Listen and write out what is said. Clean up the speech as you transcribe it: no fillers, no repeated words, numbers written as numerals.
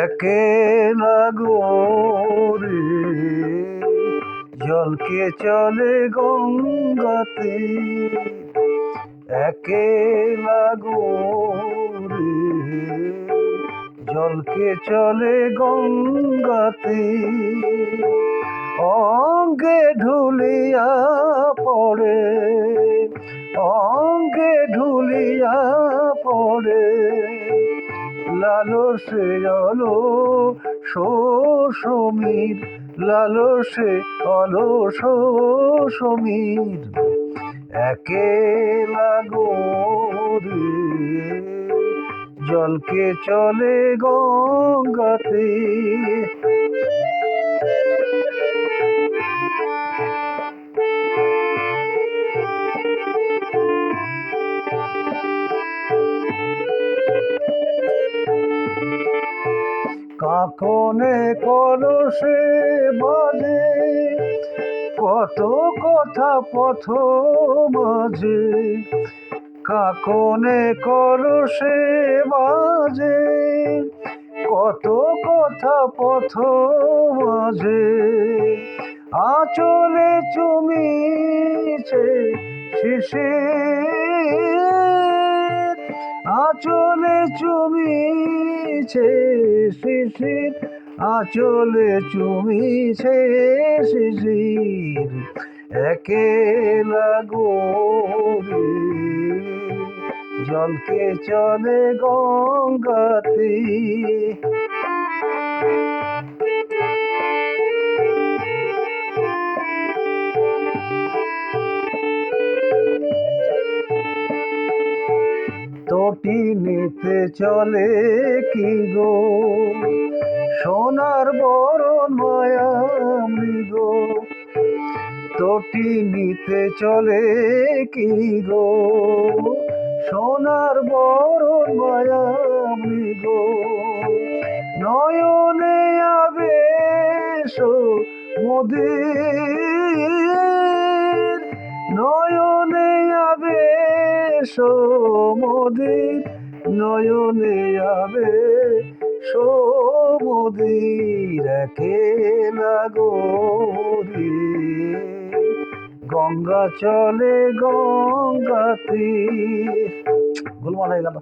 একেলা গোরে জলকে চলে গঙ্গাতে, একেলা গোরে জলকে চলে গঙ্গাতে। অঙ্গে ঢুলিয়া পড়ে, অঙ্গে ঢুলিয়া পড়ে লালসে সমীর, লালসে সমীর। একেলা গোরে জলকে চলে গঙ্গাতে। কাকনে কলসে বাজে কত কথা পথ মাঝে, কাকনে কলসে বাজে কত কথা পথ মাঝে। আঁচলে চুমিছে শিশির, আঁচলে চুমিছে শিশির, আঁচলে চুমিছে শিশির। একেলা গোরে জলকে চলে গঙ্গাতে। তটিনীতে চলে কি গো সোনার বরণ মায়া মৃগ, তটিনীতে চলে কি গো সোনার বরণ মায়া মৃগ। নয়নে আবেশ মোদের, নয়নে আবেশ মোদের, নয়নে আবেশ মোদের। একেলা গোরে গঙ্গা চলে গঙ্গাতে। গোলমাল হয়ে গেল।